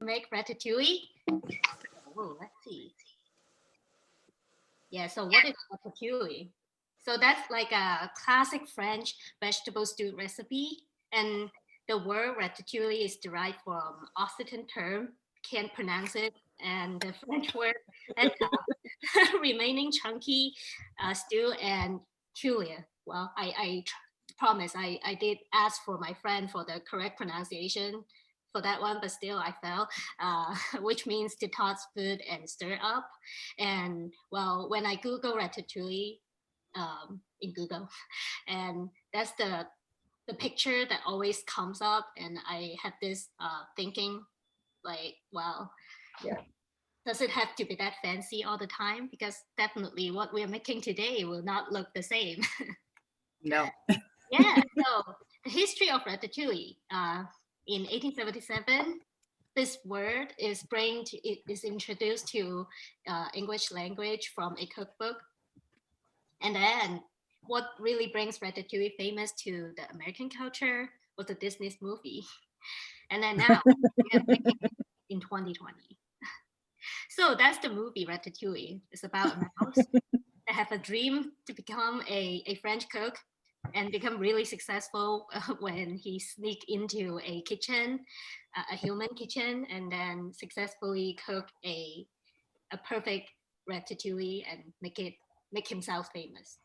make ratatouille. Oh, let's see. Yeah, so what is ratatouille? So that's like a classic French vegetable stew recipe. And the word ratatouille is derived from Occitan term, can't pronounce it. And the French word and remaining chunky stew and tulia. Well, promise I did ask for my friend for the correct pronunciation for that one, but still I fell, which means to toss food and stir up. And well, when I Google ratatouille in Google, and that's the picture that always comes up, and I had this thinking, like, well, Yeah. does it have to be that fancy all the time? Because definitely what we're making today will not look the same. No. Yeah. So the history of ratatouille. In 1877, this word it is introduced to English language from a cookbook, and then what really brings ratatouille famous to the American culture was the Disney's movie, and then now we are making it in 2020. So that's the movie Ratatouille. It's about a mouse that have a dream to become a French cook and become really successful when he sneak into a kitchen, a human kitchen, and then successfully cook a perfect ratatouille and make himself famous.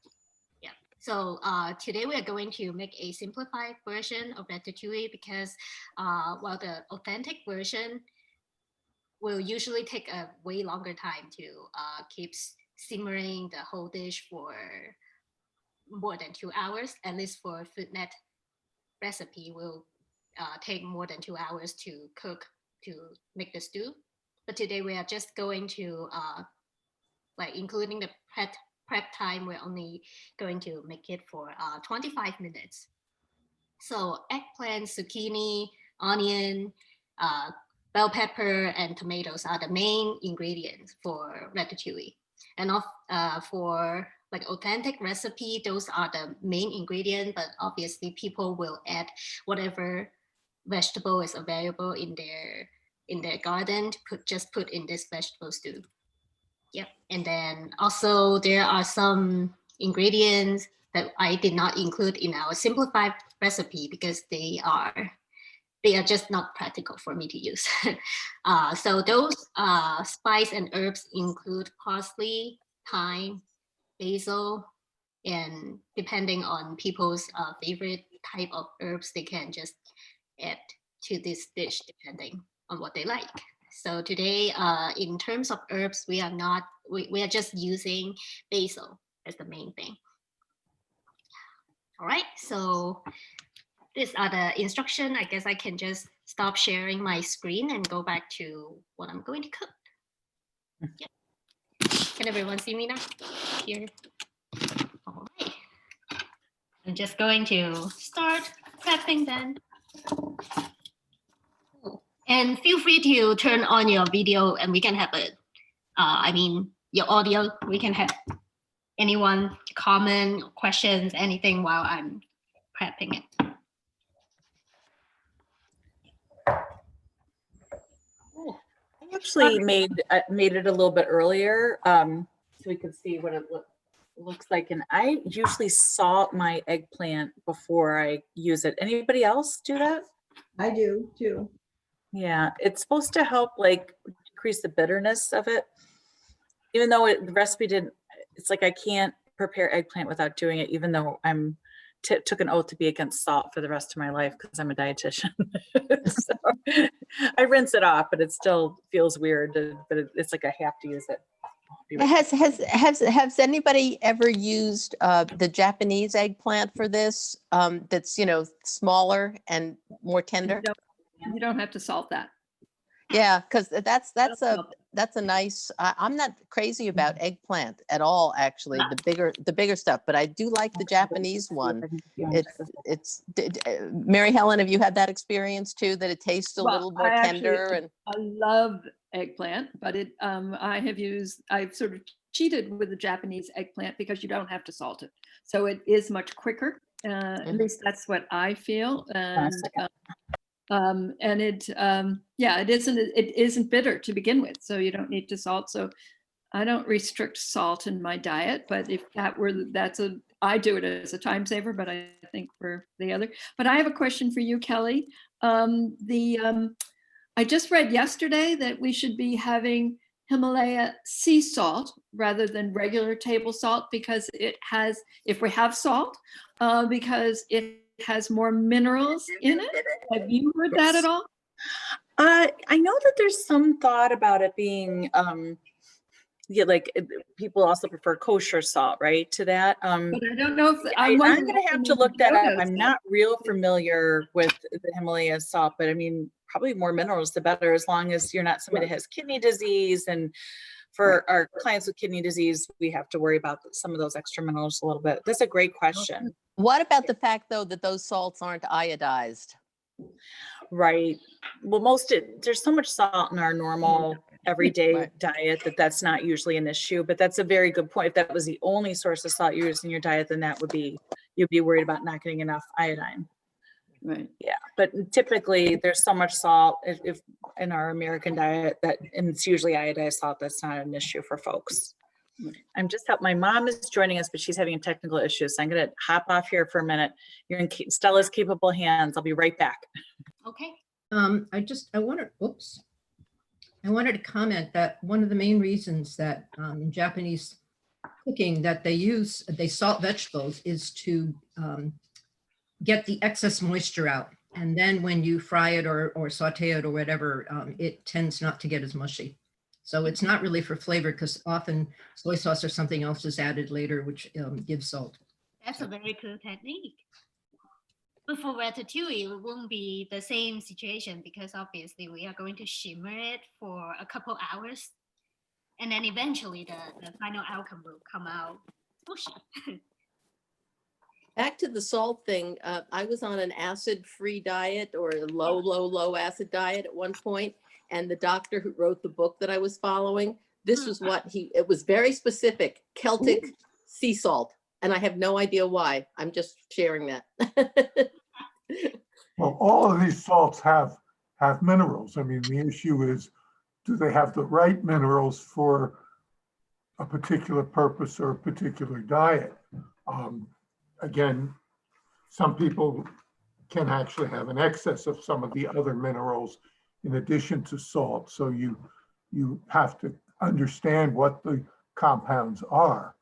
Yeah. So today we are going to make a simplified version of ratatouille because while the authentic version will usually take a way longer time to keep simmering the whole dish for more than 2 hours. At least for Foodnet recipe, will take more than 2 hours to cook to make the stew. But today we are just going to like including the prep time. We're only going to make it for 25 minutes. So eggplant, zucchini, onion, uh, bell pepper, and tomatoes are the main ingredients for ratatouille. And for like authentic recipe, those are the main ingredient. But obviously, people will add whatever vegetable is available in their garden to put in this vegetable stew. Yep. And then also there are some ingredients that I did not include in our simplified recipe because they are just not practical for me to use. So those spice and herbs include parsley, thyme, basil, and depending on people's favorite type of herbs, they can just add to this dish depending on what they like. So today, in terms of herbs, we are just using basil as the main thing. All right, so these are the instruction. I guess I can just stop sharing my screen and go back to what I'm going to cook. Yep. Can everyone see me now? Here. All right. I'm just going to start prepping then. And feel free to turn on your video and we can have your audio. We can have anyone comment, questions, anything while I'm prepping it. I actually made it a little bit earlier so we could see what it looks like. And I usually salt my eggplant before I use it. Anybody else do that? I do too. Yeah, it's supposed to help like decrease the bitterness of it. Even though the recipe didn't, it's like I can't prepare eggplant without doing it, even though I'm took an oath to be against salt for the rest of my life because I'm a dietitian. So I rinse it off, but it still feels weird. But it's like I have to use it. Has anybody ever used the Japanese eggplant for this? That's smaller and more tender. You don't have to salt that. Yeah, because that's a nice. I'm not crazy about eggplant at all. Actually, the bigger stuff, but I do like the Japanese one. It's Mary Helen. Have you had that experience too? That it tastes a little more tender and. I love eggplant, but I've sort of cheated with the Japanese eggplant because you don't have to salt it, so it is much quicker. At least that's what I feel. And And it isn't bitter to begin with, so you don't need to salt. So I don't restrict salt in my diet, but if I do it as a time saver, but I think for the other. But I have a question for you, Kelly. I just read yesterday that we should be having Himalaya sea salt rather than regular table salt because if we have salt, because it has more minerals in it. Have you heard that at all? I know that there's some thought about it being, people also prefer kosher salt, right, to that. But I don't know if I'm wondering going to if have we to need look that up. go to I'm not real familiar with the Himalaya salt, but I mean, probably more minerals, the better, as long as you're not somebody that has kidney disease. And for our clients with kidney disease, we have to worry about some of those extra minerals a little bit. That's a great question. What about the fact, though, that those salts aren't iodized? Right. Well, there's so much salt in our normal everyday Right. diet that's not usually an issue, but that's a very good point. If that was the only source of salt you use in your diet, then you'd be worried about not getting enough iodine. Right. Yeah, but typically there's so much salt if in our American diet and it's usually iodized salt, that's not an issue for folks. I'm just my mom is joining us, but she's having a technical issue. So I'm going to hop off here for a minute. You're in Stella's capable hands. I'll be right back. Okay. I wanted to comment that one of the main reasons that in Japanese cooking that they salt vegetables is to get the excess moisture out. And then when you fry it or saute it or whatever, it tends not to get as mushy. So it's not really for flavor because often soy sauce or something else is added later, which gives salt. That's a very cool technique. But for ratatouille, it won't be the same situation because obviously we are going to shimmer it for a couple hours. And then eventually the final outcome will come out mushy. Back to the salt thing, I was on an acid-free diet or a low acid diet at one point, and the doctor who wrote the book that I was following, this was what it was very specific, Celtic sea salt, and I have no idea why. I'm just sharing that. Well, all of these salts have minerals. I mean, the issue is, do they have the right minerals for a particular purpose or a particular diet? Again, some people can actually have an excess of some of the other minerals in addition to salt. So you have to understand what the compounds are.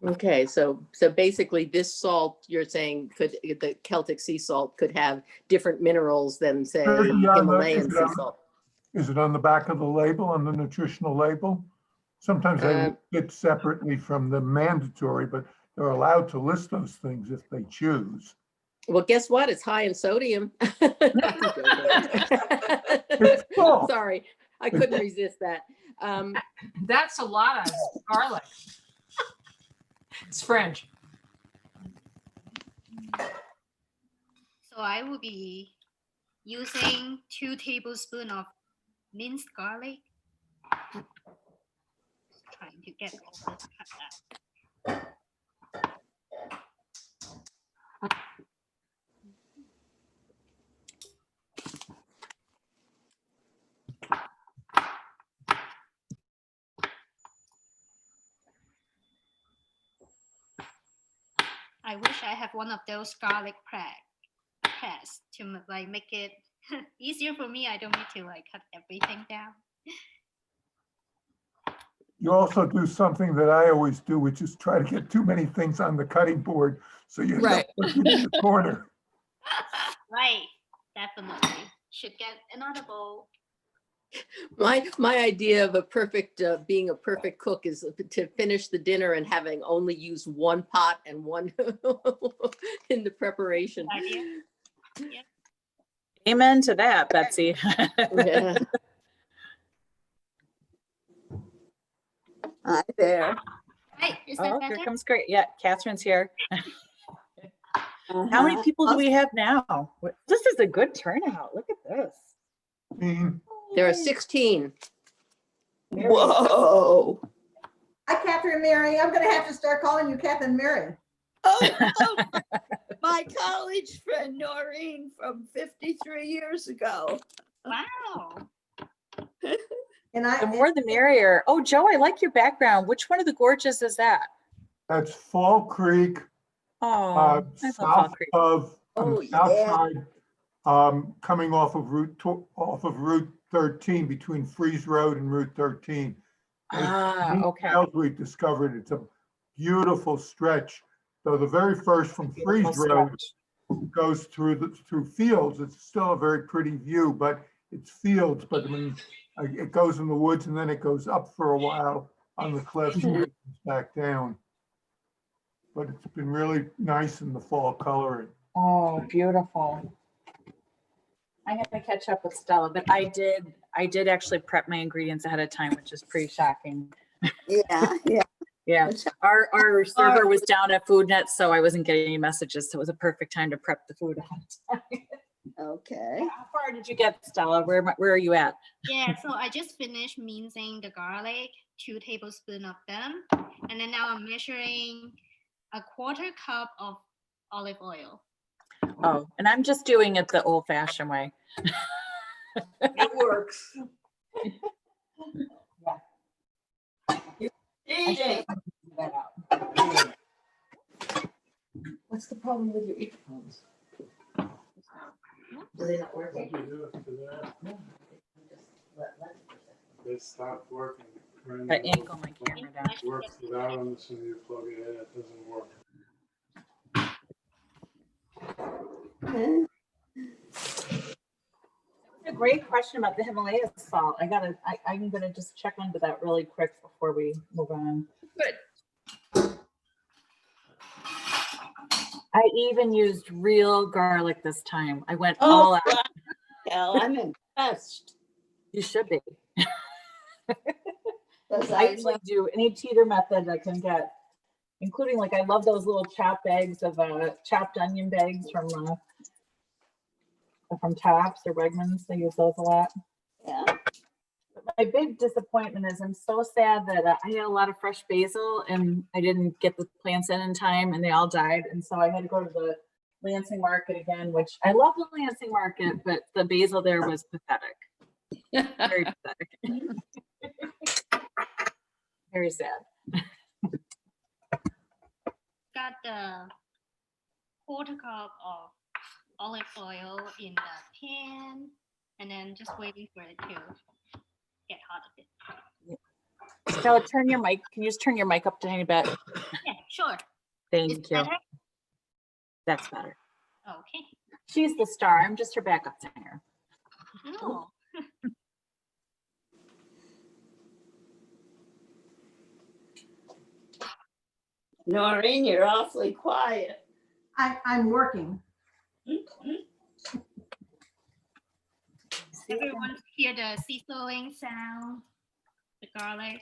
Okay, so basically this salt you're saying the Celtic sea salt could have different minerals than say Himalayan sea salt. Is it on the back of the label, on the nutritional label? Sometimes they get separately from the mandatory, but they're allowed to list those things if they choose. Well, guess what? It's high in sodium. Sorry, I couldn't resist that. That's a lot of garlic. It's French. So I will be using 2 tablespoons of minced garlic. Trying to get all this cut out. I wish I have one of those garlic press to like make it easier for me. I don't need to like cut everything down. You also do something that I always do, which is try to get too many things on the cutting board, so you end up looking in the corner. Right, definitely. Should get another bowl. My idea of being a perfect cook is to finish the dinner and having only used one pot and one in the preparation. Yeah. Amen to that, Betsy. Yeah. Hi there. Right, is that better? Here comes great. Yeah, Catherine's here. How many people do we have now? This is a good turnout. Look at this. There are 16. Whoa. Hi, Catherine Mary. I'm going to have to start calling you Catherine Mary. Oh, my college friend Noreen from 53 years ago. Wow. And The more the merrier. Oh, Joe, I like your background. Which one of the gorges is that? That's Fall Creek, Oh, I love Fall south Creek. of, on Oh, the south yeah. side, coming off of Route 13, between Freeze Road and Route 13. Ah, okay. Trails we've discovered, it's a beautiful stretch. So the very first from Beautiful Freeze Road stretch. goes through fields. It's still a very pretty view, but it's fields. But I mean, it goes in the woods and then it goes up for a while on the cliffs and then it comes back down. But it's been really nice in the fall coloring. Oh, beautiful. I'm gonna catch up with Stella, but I did actually prep my ingredients ahead of time, which is pretty shocking. Yeah, yeah. Yeah, our server was down at Foodnet, so I wasn't getting any messages, so it was a perfect time to prep the food ahead of time. Okay. How far did you get, Stella? Where are you at? Yeah, so I just finished mincing the garlic, 2 tablespoons of them. And then now I'm measuring a 1/4 cup of olive oil. Oh, and I'm just doing it the old fashioned way. It works. Eating. What's the problem with your earphones? Do they not work? They stopped working. I angle my camera down. It works without them, as soon as you plug it in, it doesn't work. A great question about the Himalaya salt. I'm gonna just check into that really quick before we move on. Good. I even used real garlic this time. I went all out. Well, I'm impressed. You should be. 'Cause I usually do any teeter method I can get, including I love those little chopped bags of chopped onion bags from Tops or Wegmans. They use those a lot. Yeah. But my big disappointment is I'm so sad that I had a lot of fresh basil and I didn't get the plants in time and they all died. And so I had to go to the Lansing market again, which I love the Lansing market, but the basil there was pathetic. Very pathetic. Very sad. Got the 1/4 cup of olive oil in the pan, and then just waiting for it to get hot a bit. Stella, turn your mic. Can you just turn your mic up a tiny bit? Yeah, sure. Is Thank it you. better? That's better. Okay. She's the star. I'm just her backup singer. No. Noreen, you're awfully quiet. I'm working. Everyone hear the sizzling sound, the garlic.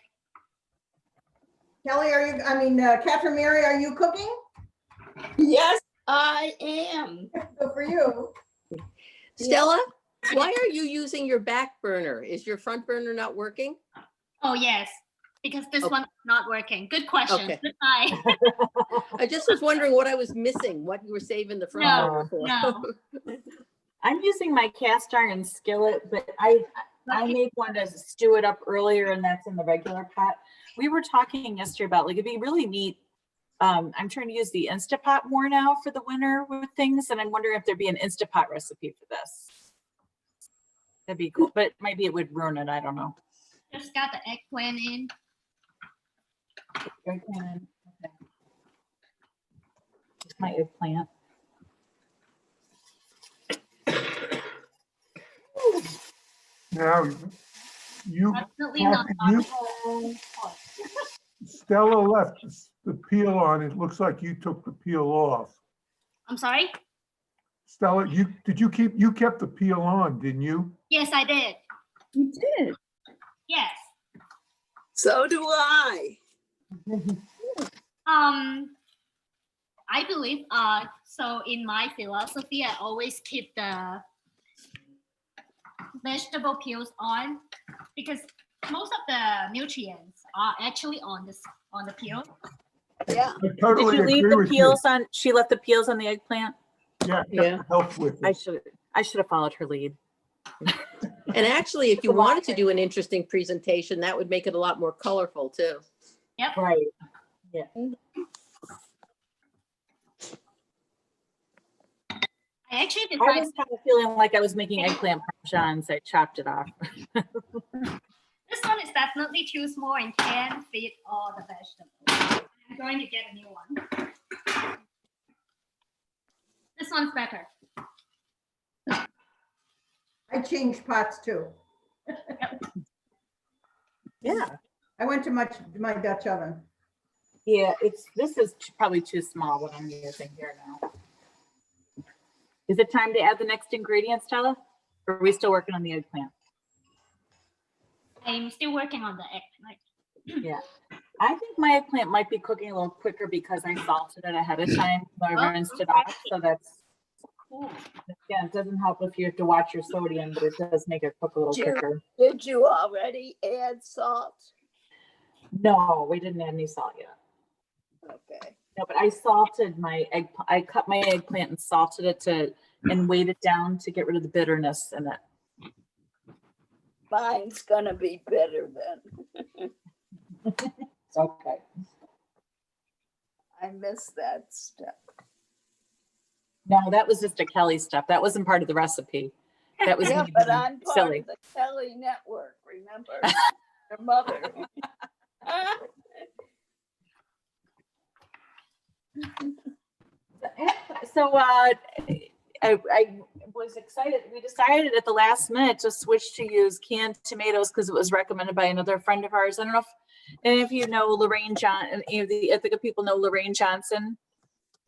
Kelly, Catherine Mary, are you cooking? Yes, I am. Good for you. Stella, why are you using your back burner? Is your front burner not working? Oh, yes, because this Okay. one's not working. Good question. Okay. Goodbye. I just was wondering what I was missing, what you were saving the front No, burner for. no. I'm using my cast iron skillet, but I made one to stew it up earlier, and that's in the regular pot. We were talking yesterday about it'd be really neat. I'm trying to use the Instapot more now for the winter with things, and I'm wondering if there'd be an Instapot recipe for this. That'd be cool, but maybe it would ruin it. I don't know. Just got the eggplant in. Eggplant. Okay. It's my eggplant. Now, you, Definitely not. you- Stella left the peel on. It looks like you took the peel off. I'm sorry? Stella, you kept the peel on, didn't you? Yes, I did. You did. Yes. So do I. I believe, so in my philosophy, I always keep the vegetable peels on because most of the nutrients are actually on the peel. Yeah. I Did totally you leave agree the with you. peels on, she left the peels on the eggplant? Yeah, Yeah. help with I it. should have followed her lead. And actually, if you Come on. wanted to do an interesting presentation, that would make it a lot more colorful too. Right. I actually I decided was kind of feeling like I was making eggplant parmesan, so I chopped it off. this one is definitely too small and can't fit all the vegetables. I'm going to get a new one. This one's better. I changed pots too. Yeah. I went to my Dutch oven. Yeah, this is probably too small what I'm using here now. Is it time to add the next ingredients, Stella? Or are we still working on the eggplant? I'm still working on the egg. Yeah. I think my eggplant might be cooking a little quicker because I salted it ahead of time. So I rinsed it off. So that's cool. Yeah, it doesn't help if you have to watch your sodium, but it does make it cook a little quicker. Did you already add salt? No, we didn't add any salt yet. Okay. No, but I salted my egg. I cut my eggplant and salted it and weighed it down to get rid of the bitterness in it. Mine's gonna be bitter then. It's okay. I missed that step. No, that was just a Kelly step. That wasn't part of the recipe. That was Yeah, me but being I'm part silly. of the Kelly network, remember? Your mother. So I was excited. We decided at the last minute to switch to use canned tomatoes because it was recommended by another friend of ours. I don't know if any of you know Lorraine Johnson. Any of the Ithaca people know Lorraine Johnson.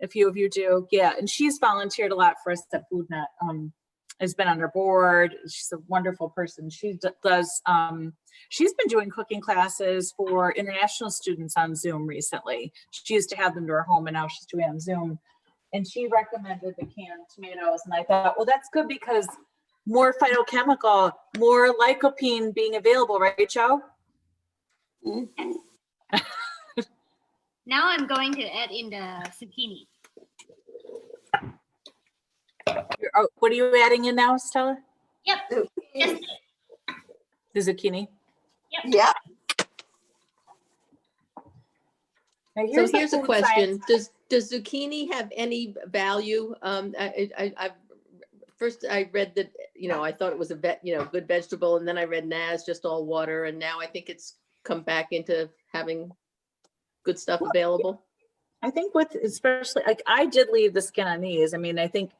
A few of you do, yeah. And she's volunteered a lot for us at Foodnet. Has been on our board. She's a wonderful person. She does. She's been doing cooking classes for international students on Zoom recently. She used to have them to her home, and now she's doing it on Zoom. And she recommended the canned tomatoes, and I thought, well, that's good because more phytochemical, more lycopene being available, right, Joe? Now I'm going to add in the zucchini. What are you adding in now, Stella? Yep. Just The zucchini. Yeah. Now, So the here's a food question. science- Does zucchini have any value? First I read that, I thought it was a good vegetable, and then I read, nah, it's just all water. And now I think it's come back into having good stuff available. I think especially, like, I did leave the skin on these. I mean, I think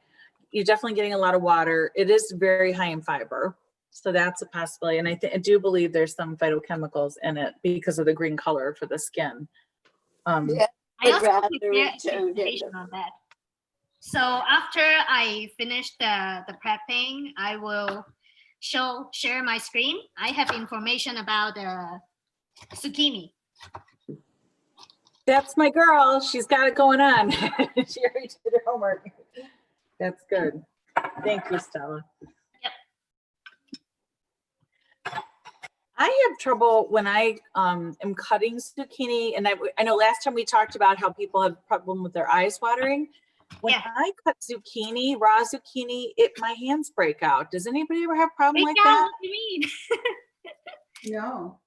you're definitely getting a lot of water. It is very high in fiber. So that's a possibility. And I do believe there's some phytochemicals in it because of the green color for the skin. Yeah. I also rather prepared it a turned presentation into- on that. So after I finish the prepping, I will share my screen. I have information about the zucchini. That's my girl. She's got it going on. She already did her homework. That's good. Thank you, Stella. Yep. I have trouble when I am cutting zucchini, and I know last time we talked about how people have problem with their eyes watering. When Yeah. I cut zucchini, raw zucchini, my hands break out. Does anybody ever have a problem like Break down, that? what do you mean? No.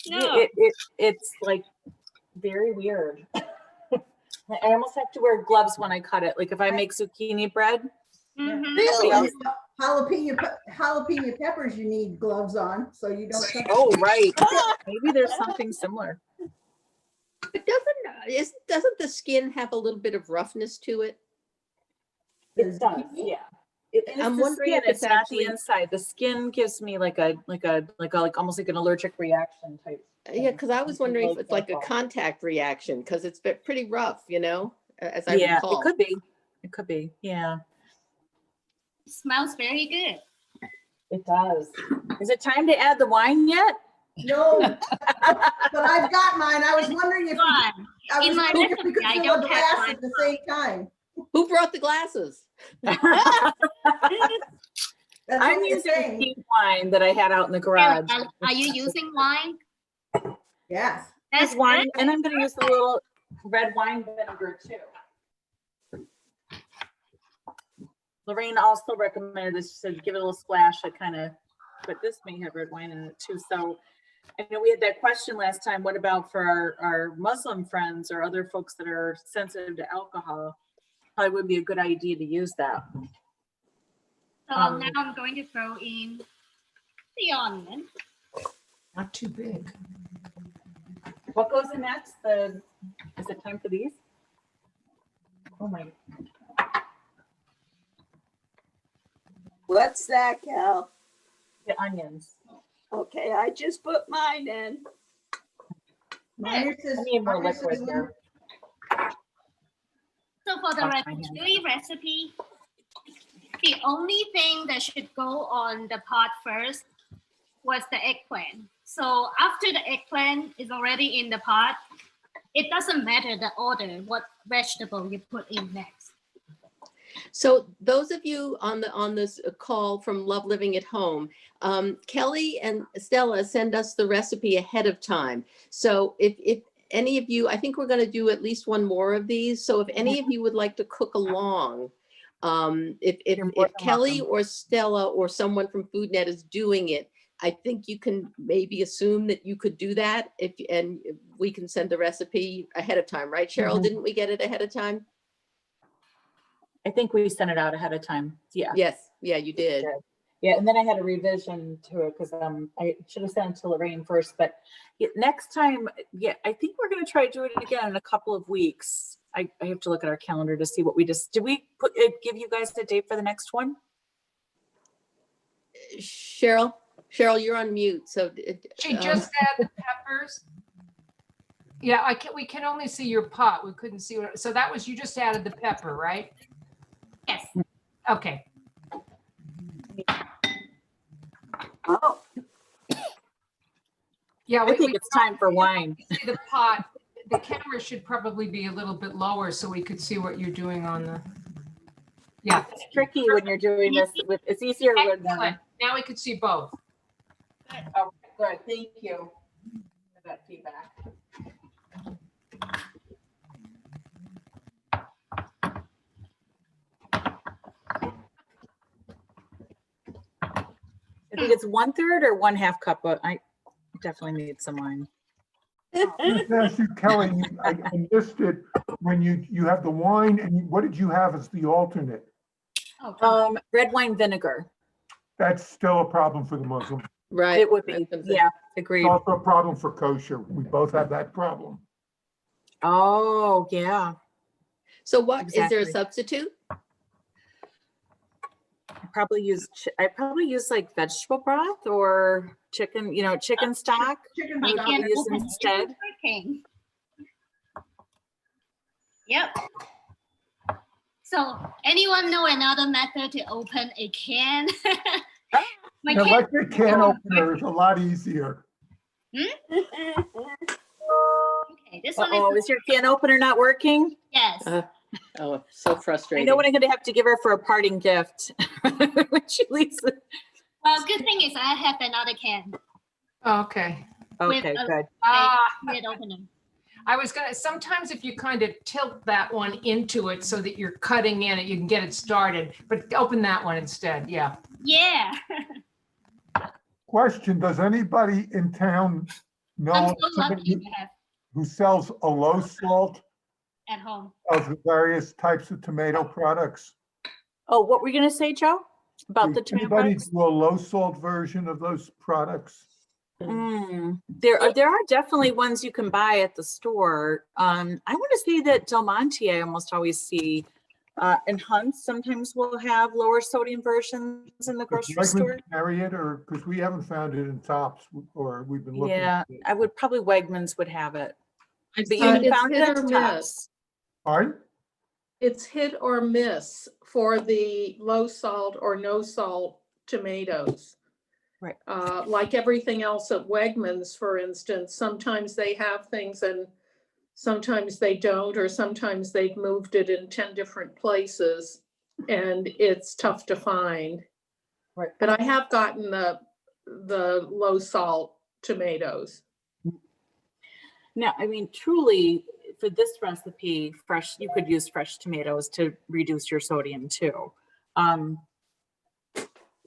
No. It's like very weird. I almost have to wear gloves when I cut it. Like if I make zucchini bread. Mhm. Really? Jalapeno peppers, you need gloves on, so you don't. touch- Oh, right. Maybe there's something similar. But doesn't the skin have a little bit of roughness to it? It does, yeah. I'm wondering if It's it's not the actually- inside. The skin gives me like almost like an allergic reaction type. Yeah, because I was wondering if it's like a Local. contact reaction, because it's pretty rough, as I Yeah, recall. it could be. It could be. Yeah, It smells very good. it does. Is it time to add the wine yet? No, but I've got mine. I was wondering if Fun. I was In my wondering if we could recipe, I fill a don't have glass wine. at the same time. Who brought the glasses? That's I'm what you're using saying. pink wine that I had out in the garage. Are you using wine? Yes. That's There's wine, good. and I'm going to use a little red wine vinegar too. Lorraine also recommended this, she said give it a little splash, but this may have red wine in it too. So I know we had that question last time, what about for our Muslim friends or other folks that are sensitive to alcohol? Probably would be a good idea to use that. So now I'm going to throw in the onion. Not too big. What goes in next? Is it time for these? Oh my. What's that, Cal? The onions. Okay, I just put mine in. Mine is I need more mine is liquid this here. So for the ratatouille recipe, the only thing that should go on the pot first was the eggplant. So after the eggplant is already in the pot, it doesn't matter the order, what vegetable you put in next. So those of you on this call from Love Living at Home, Kelly and Stella send us the recipe ahead of time. So if any of you, I think we're going to do at least one more of these. So if any of you would like to cook along, if Kelly or Stella or someone from Foodnet is doing it, I think you can maybe assume that you could do that and we can send the recipe ahead of time, right, Cheryl? Didn't we get it ahead of time? I think we sent it out ahead of time. Yeah. Yes. Yeah, you did. Yeah, and then I had a revision to it because I should have sent it to Lorraine first. But next time, yeah, I think we're going to try to do it again in a couple of weeks. I have to look at our calendar to see what we just did. We give you guys a date for the next one? Cheryl, you're on mute. So She just added the peppers. Yeah, we can only see your pot. We couldn't see what, so that was, you just added the pepper, right? Yes. Okay. Oh, Yeah, I think it's time for wine. see the pot. The camera should probably be a little bit lower so we could see what you're doing on the. Yeah. It's tricky when you're doing this. It's easier when. Excellent. Now we could see both. Oh, good. Thank you for that feedback. I think it's 1/3 or 1/2 cup, but I definitely need some wine. Just ask you, Kelly, I missed it when you have the wine and what did you have as the alternate? Red wine vinegar. That's still a problem for the Muslim. right. It would be. Yeah, agreed. It's also a problem for kosher. We both have that problem. Oh, yeah. So what is there a Exactly. substitute? I probably use like vegetable broth or chicken, chicken stock. chicken I would stock. probably use open it. instead. Working. Yep. So anyone know another method to open a can? My An can. electric can opener is a lot easier. Okay, this one Oh, is your can opener not working? yes. Oh, so I frustrating. know what I'm going to have to give her for a parting gift when she leaves. Well, good thing is I have another can. Okay. Okay, With a- good. Lid opener. I was gonna, sometimes if you kind of tilt that one into it so that you're cutting in it, you can get it started, but open that one instead. Yeah. Yeah. Question, does anybody in town know I'm of so somebody lucky to have who sells a low salt at home. of the various types of tomato products? Oh, what were you going to say, Joe? About the Does tomato anybody products? do a low salt version of those products? There are definitely ones you can buy at the store. I want to say that Del Monte, I almost always see, and Hunt's sometimes will have lower sodium versions in the Does grocery store. Wegmans carry it, or, because we haven't found it in Tops, or we've been looking. Yeah, I would probably Wegmans would have it. But you It's found it hit at or the miss. Tops. Pardon? It's hit or miss for the low salt or no salt tomatoes. Right. Like everything else at Wegmans, for instance, sometimes they have things and sometimes they don't, or sometimes they've moved it in 10 different places and it's tough to find. Right. But I have gotten the low salt tomatoes. No, I mean, truly, for this recipe, you could use fresh tomatoes to reduce your sodium too. I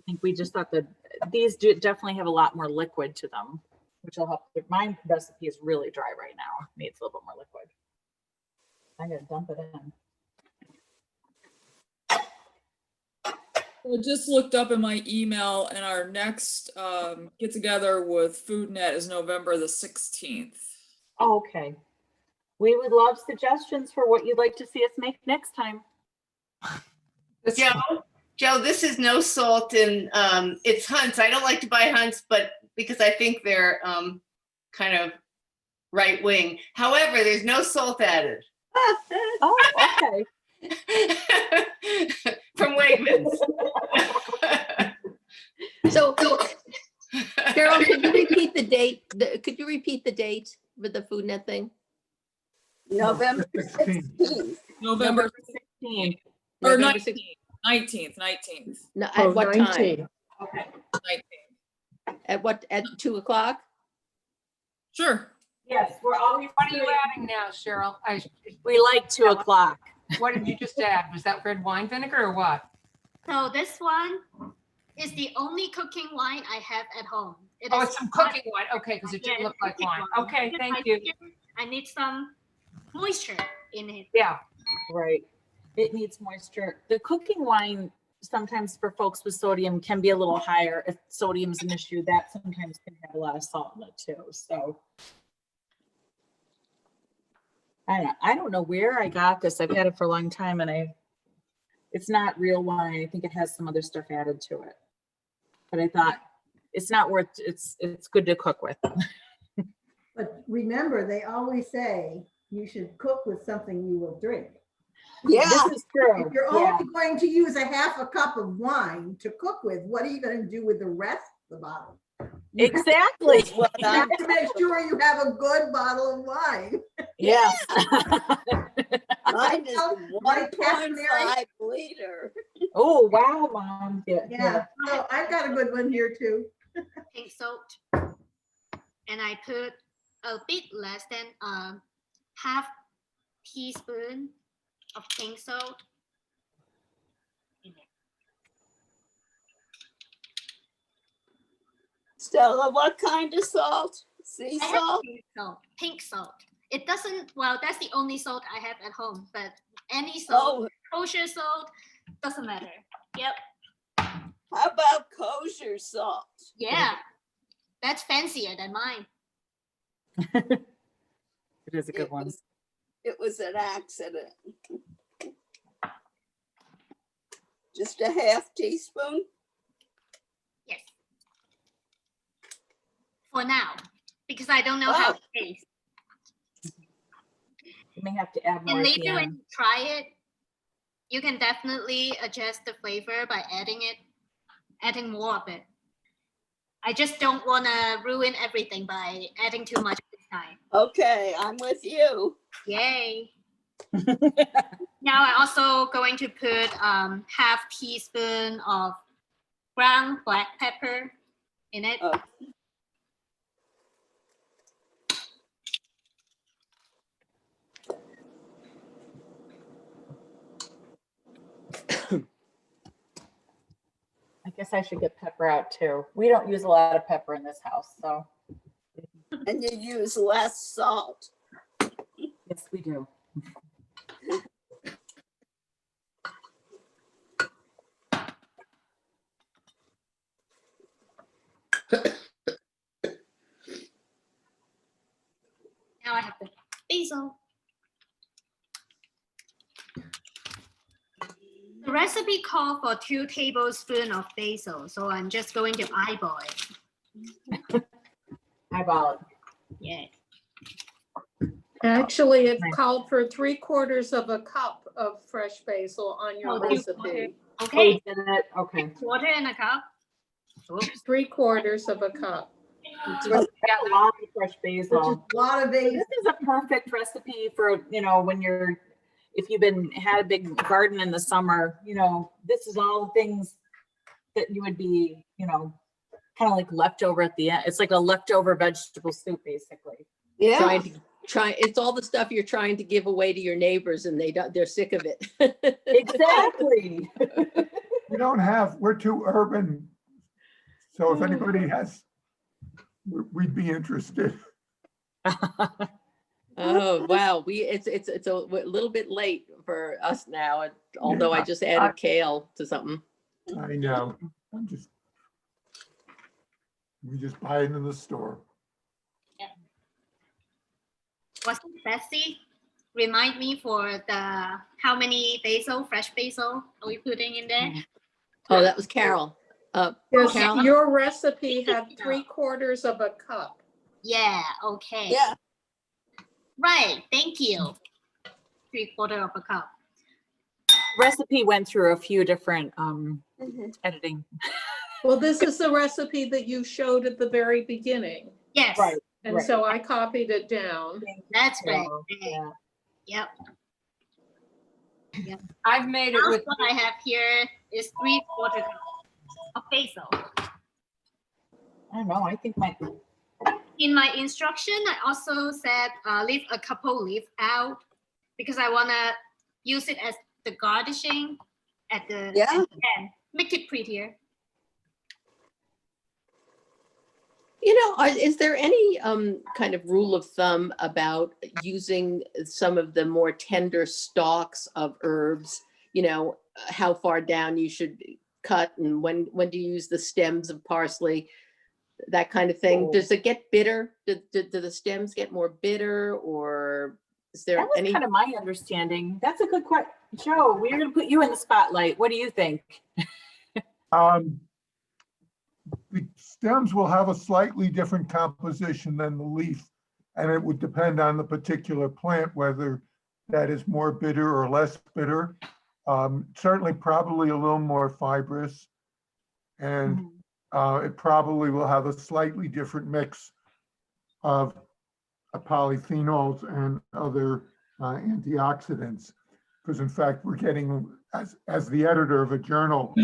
think we just thought that these definitely have a lot more liquid to them, which will help. My recipe is really dry right now. It needs a little bit more liquid. I'm gonna dump it in. I just looked up in my email, and our next get together with Foodnet is November the 16th. Oh, okay. We would love suggestions for what you'd like to see us make next time. Joe, this is no salt in, it's Hunt's. I don't like to buy Hunt's, but because I think they're kind of right wing. However, there's no salt added. Oh, okay. From Wegmans. So, Carol, could you repeat the date? Could you repeat the date with the Foodnet thing? November 16th. November 16th. Or 19th. 19th. No, at what 19. time? Okay. 19th. At 2 o'clock? Sure. Yes, we're always. What are you adding now, Cheryl? We like 2 o'clock. What did you just add? Was that red wine vinegar or what? So this one is the only cooking wine I have at home. Oh, it's some cooking wine. Okay, because it didn't look like wine. Okay, thank you. I need some moisture in it. Yeah. Right. It needs moisture. The cooking wine sometimes for folks with sodium can be a little higher. If sodium is an issue, that sometimes can have a lot of salt in it too. So I don't know where I got this. I've had it for a long time, and it's not real wine. I think it has some other stuff added to it. But I thought it's not worth, it's good to cook with. But remember, they always say you should cook with something you will drink. Yeah. This is true. If you're Yeah. only going to use a half a cup of wine to cook with, what are you going to do with the rest of the bottle? Exactly. You have to make sure you have a good bottle of wine. Yes. Mine is Like 1.5 liter. Oh, wow, Mom. Yeah, so I've got a good one here too. Pink salt. And I put a bit less than half teaspoon of pink salt in it. Stella, what kind of salt? Sea I have salt? pink salt. Pink salt. It doesn't, well, that's the only salt I have at home, but any salt, kosher salt, doesn't matter. Yep. How about kosher salt? Yeah. That's fancier than mine. It is a good one. It was an accident. Just a half teaspoon? Yes. For now, because I don't know how it tastes. You may have to add more. And at the later when end. you try it, you can definitely adjust the flavor by adding more of it. I just don't want to ruin everything by adding too much this time. Okay, I'm with you. Yay. Now I'm also going to put half teaspoon of ground black pepper in it. I guess I should get pepper out too. We don't use a lot of pepper in this house, so. And you use less salt. Yes, we do. Now I have the basil. The recipe called for 2 tablespoons of basil, so I'm just going to eyeball it. Eyeball it. Yeah. Actually, it called for 3/4 of a cup of fresh basil on your Oh, recipe. Okay. Okay. Quarter and a cup. Oops. 3/4 of a cup. Got a lot of fresh basil. A lot of basil. This is a perfect recipe for, when if you've had a big garden in the summer, this is all things that you would be, kind of like leftover at the end. It's like a leftover vegetable soup, basically. Yeah. It's all the stuff you're trying to give away to your neighbors and they're sick of it. Exactly. We're too urban. So if anybody we'd be interested. Oh, wow. It's a little bit late for us now, although I just added kale to something. I know. We just buy it in the store. Yeah. Was it Betsy? Remind me for how many fresh basil are we putting in there? Oh, that was Carol. Yes, Carol? your recipe had 3/4 of a cup. Yeah, okay. Yeah. Right, thank you. 3/4 of a cup. Recipe went through a few different editing. Well, this is the recipe that you showed at the very beginning. Yes. Right. And so I copied it down. That's right. Yeah. Yep. I've made it Now with, what I have here is 3/4 cup of basil. I don't know. I think In my instruction, I also said leave a couple leaf out because I want to use it as the garnishing at the end. Make it prettier. Is there any kind of rule of thumb about using some of the more tender stalks of herbs? How far down you should cut and when do you use the stems of parsley? That kind of thing. Does it get bitter? Do the stems get more bitter, or is there that was kind of my understanding. That's a good question. Joe, we're going to put you in the spotlight. What do you think? The stems will have a slightly different composition than the leaf, and it would depend on the particular plant whether that is more bitter or less bitter. Certainly, probably a little more fibrous, and it probably will have a slightly different mix of polyphenols and other antioxidants. Because in fact, we're getting, as the editor of a journal,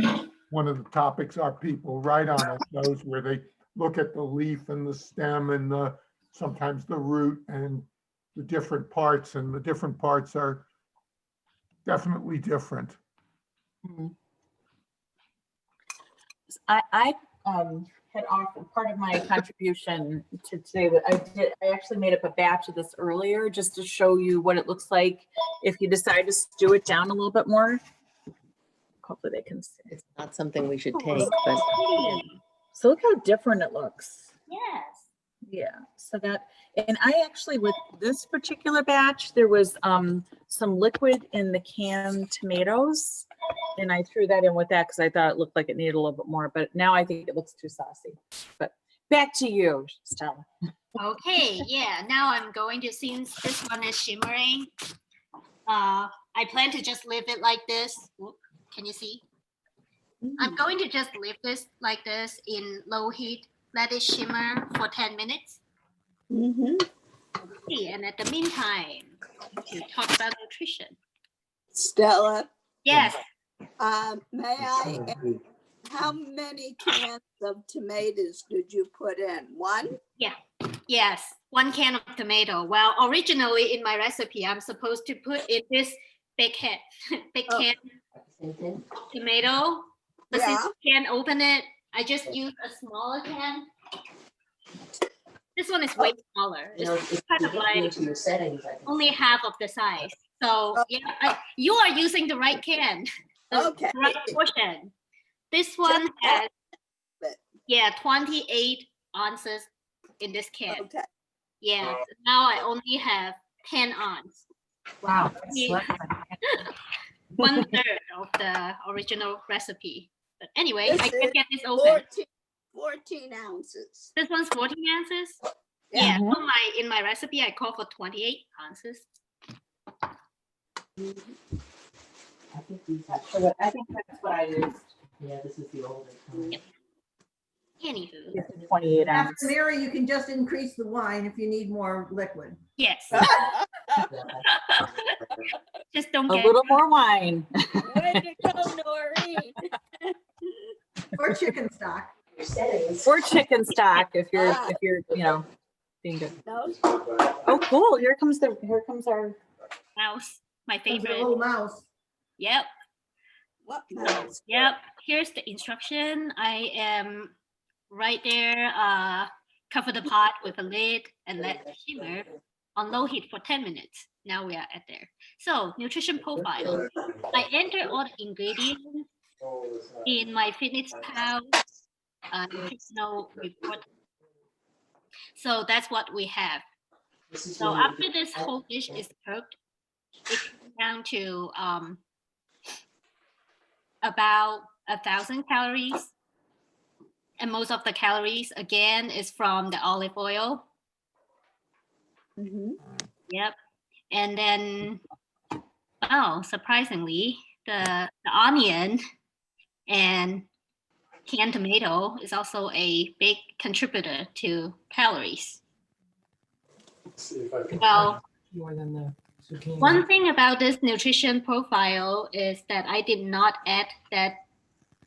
one of the topics our people write on us knows where they look at the leaf and the stem and sometimes the root and the different parts, and the different parts are definitely different. I had offered part of my contribution to today. I actually made up a batch of this earlier just to show you what it looks like if you decide to stew it down a little bit more. Hopefully they can see. It's not something we should take, but So look how different it looks. Yes. Yeah, so and I actually, with this particular batch, there was some liquid in the canned tomatoes, and I threw that in with that because I thought it looked like it needed a little bit more, but now I think it looks too saucy. But back to you, Stella. Okay, yeah, now I'm going to, since this one is shimmering, I plan to just leave it like this. Whoop, can you see? I'm going to just leave this like this in low heat, let it shimmer for 10 minutes. Okay, and at the meantime, to talk about nutrition. Stella, Yes, may I ask, how many cans of tomatoes did you put in? One? yes, 1 can of tomato. Well, originally in my recipe, I'm supposed to put in this big can tomato. But since you can't open it, I just use a smaller can. This one is way smaller. It's kind of like only half of the size. So yeah, you are using the right can, the right portion. This one has 28 ounces in this can. Okay. Yeah, so now I only have 10 ounces. Wow. 1/3 of the original recipe. But anyway, This I can is get this open. 14 ounces. This one's 14 ounces. Yeah, so in my recipe, I call for 28 ounces. I think that's what I used. yeah, this is the older. Anywho, 28 After ounces. Mary, you can just increase the wine if you need more liquid. yes. Just don't A get little more wine. Way to go, Noreen. Or chicken stock. Or chicken stock if you're, being good. No, Oh, cool. Here comes our, Mouse, my Comes with a favorite. little mouse. Yep. what mouse? Yep. Here's the instruction. I am right there. Cover the pot with a lid and let it simmer on low heat for 10 minutes. Now we are at there. So nutrition profile. I enter all the ingredients in my FitnessPal nutritional report. So that's what we have. So after this whole dish is cooked, it comes down to about 1,000 calories. And most of the calories, again, is from the olive oil. Mhm. Yep. And then, oh, surprisingly, the onion and canned tomato is also a big contributor to calories. See if I can. Well, More than the zucchini. one thing about this nutrition profile is that I did not add that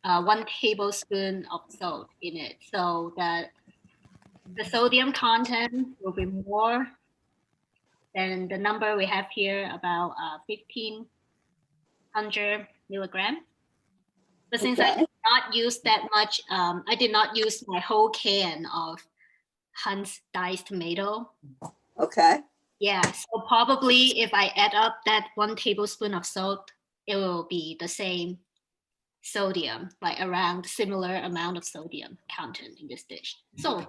1 tablespoon of salt in it. So that the sodium content will be more than the number we have here, about 1,500 milligram. But since I Okay. did not use that much, I did not use my whole can of Hunt's diced tomato. Okay. Yeah, so probably if I add up that 1 tablespoon of salt, it will be the same sodium, like around similar amount of sodium content in this dish. So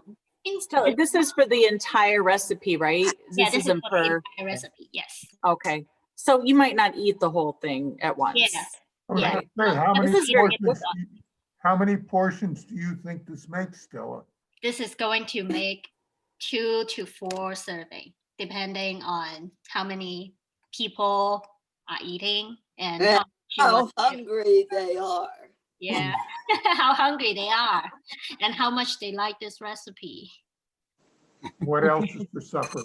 so this is for the entire recipe, right? yeah, this is isn't for the per, entire recipe. Yes. okay. So you might not eat the whole thing at once. Yeah. I was Yeah. gonna say, how This many is very portions, good. how many portions do you think this makes, Stella? This is going to make 2 to 4 serving, depending on how many people are eating and Yeah. how much you How want to- hungry they are. yeah, how hungry they are and how much they like this recipe. What else is for supper?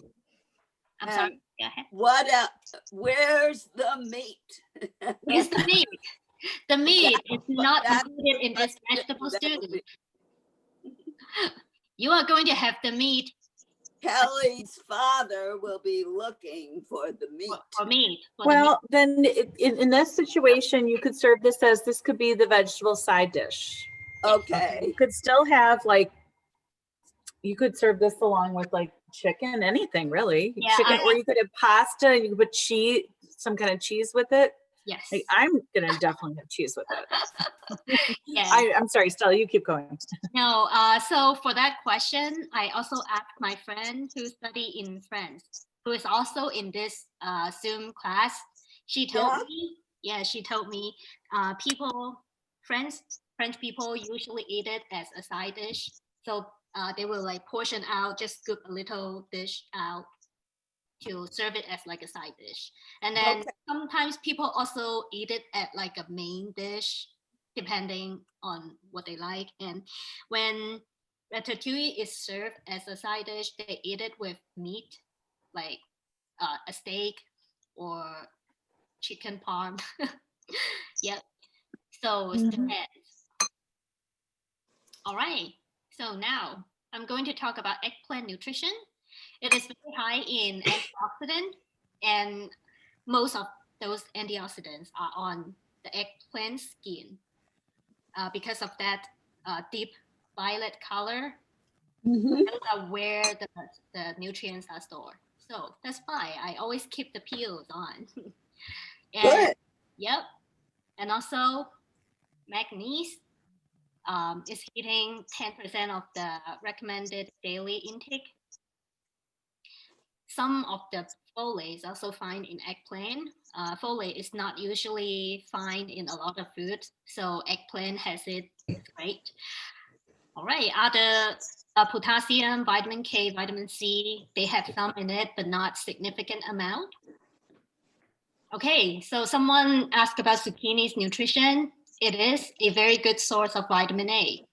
I'm sorry. Go ahead. What else? Where's the meat? Where's the meat? The meat is not That's included in this the vegetable question stew. You are going to have the meat Kelly's father will be looking for the meat. for meat. For the Well, then in this situation, you could serve this as, this could be the vegetable side dish. Okay. You could still have like, you could serve this along with like chicken, anything really. Yeah, Chicken, I- or you could have pasta and you could put cheese, some kind of cheese with it. yes. Like, I'm gonna definitely have cheese with it. Yeah. I'm sorry, Stella, you keep going. No, so for that question, I also asked my friend who study in France, who is also in this Zoom class. She told Yeah. me, French people usually eat it as a side dish. So they will like portion out, just scoop a little dish out to serve it as like a side dish. And then Okay. sometimes people also eat it at like a main dish, depending on what they like. And when ratatouille is served as a side dish, they eat it with meat, like a steak or chicken parm. Yep. So it depends. All right. So now I'm going to talk about eggplant nutrition. It is very high in antioxidant, and most of those antioxidants are on the eggplant skin. Because of that deep violet color, Mhm. those are where the nutrients are stored. So that's why I always keep the peels on. And Good. yep. And also magnesium is hitting 10% of the recommended daily intake. Some of the folate is also found in eggplant. Folate is not usually found in a lot of foods, so eggplant has it. It's great. All right, other potassium, vitamin K, vitamin C, they have some in it, but not significant amount. Okay, so someone asked about zucchini's nutrition. It is a very good source of vitamin A,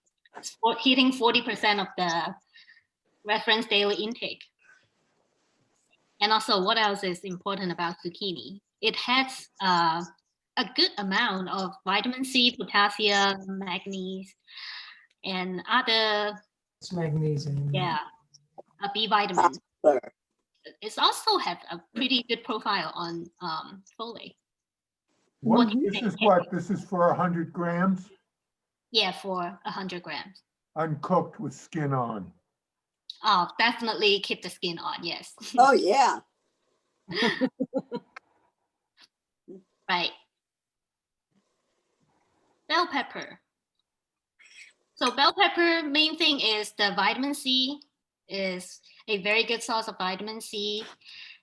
hitting 40% of the reference daily intake. And also, what else is important about zucchini? It has a good amount of vitamin C, potassium, magnesium, and other. It's magnesium. Yeah. B vitamin. Copper. It's also have a pretty good profile on folate. What, do you this think? is what, this is for 100 grams, Yeah, for 100 grams. uncooked with skin on. Oh, definitely keep the skin on. Yes. Oh, yeah. Right. Bell pepper. So bell pepper, main thing is the vitamin C is a very good source of vitamin C.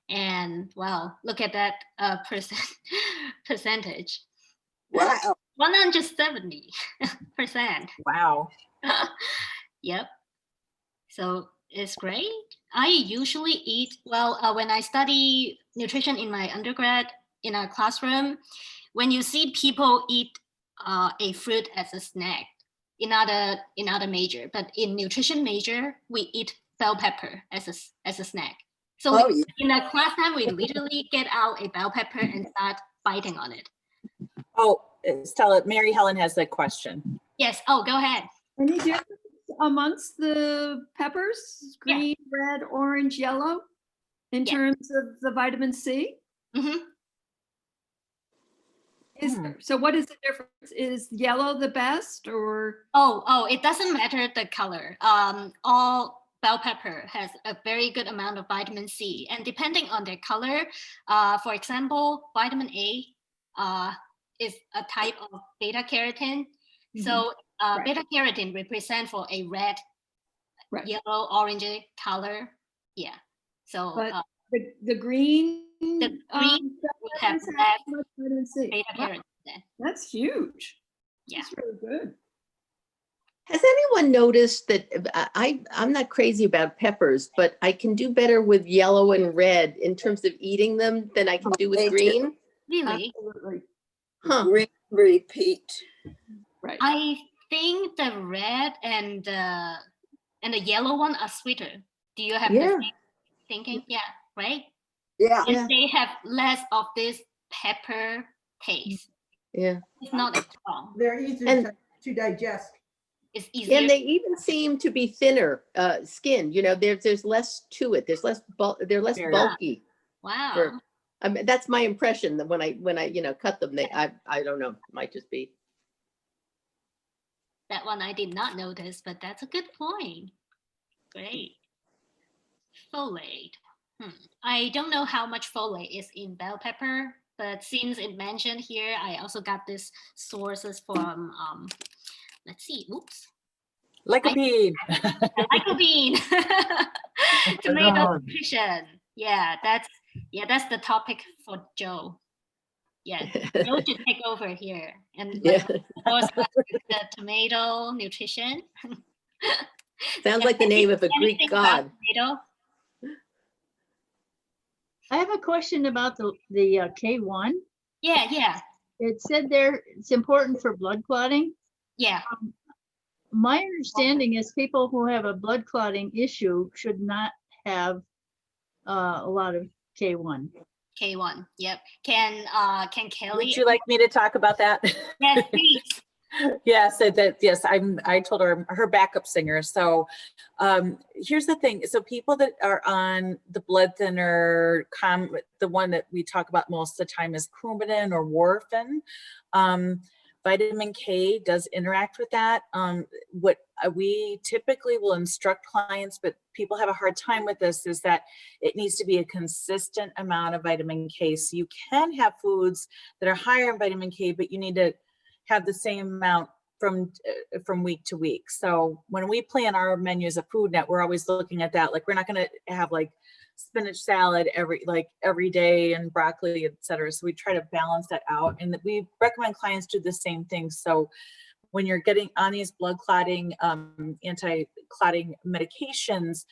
And well, look at that percentage. Wow. 170%. Wow. Yep. So it's great. I usually eat, well, when I study nutrition in my undergrad in a classroom, when you see people eat a fruit as a snack, in other major, but in nutrition major, we eat bell pepper as a snack. So Oh, yeah. in a class time, we literally get out a bell pepper and start biting on it. Oh, Stella, Mary Helen has a question. Yes. Oh, go ahead. Any difference amongst the peppers, green, red, orange, yellow, in terms of the vitamin C? Mm-hmm. So what is the difference? Is yellow the best, or? Oh, it doesn't matter the color. All bell pepper has a very good amount of vitamin C, and depending on their color, for example, vitamin A is a type of beta carotene. So beta carotene represent for a red, yellow, orange color. Yeah. So but the green would have less beta carotene. That's huge. Yeah. That's really good. Has anyone noticed that I'm not crazy about peppers, but I can do better with yellow and red in terms of eating them than I can do with green? Really? Absolutely. Huh. Repeat. Right. I think the red and the yellow one are sweeter. Do you have the same thinking? Yeah, right? Yeah. And they have less of this pepper taste. Yeah. It's not as strong. They're easier to digest. It's easier. And they even seem to be thinner skin. You know, there's less to it. There's less they're less bulky. Wow. I mean, that's my impression that when I cut them, I don't know, might just be. That one I did not notice, but that's a good point. Great. Folate. I don't know how much folate is in bell pepper, but since it mentioned here, I also got this sources from, let's see, oops. Lycopene. Lycopene. Tomato nutrition. Yeah, that's the topic for Joe. Yeah, Joe should take over here and the tomato nutrition. Sounds like the name of a Greek god. Tomato? I have a question about the K1. Yeah. It said there it's important for blood clotting. Yeah. My understanding is people who have a blood clotting issue should not have a lot of K1. K1. Yep. Can Kelly? Would you like me to talk about that? Yes, please. Yes, I told her backup singer. So here's the thing. So people that are on the blood thinner, the one that we talk about most of the time is Coumadin or warfarin. Vitamin K does interact with that. What we typically will instruct clients, but people have a hard time with this, is that it needs to be a consistent amount of vitamin K. So you can have foods that are higher in vitamin K, but you need to have the same amount from week to week. So when we plan our menus at Foodnet, we're always looking at that. Like, we're not going to have like spinach salad every day and broccoli, etc. So we try to balance that out, and we recommend clients do the same thing. So when you're getting on these blood clotting, anti-clotting medications,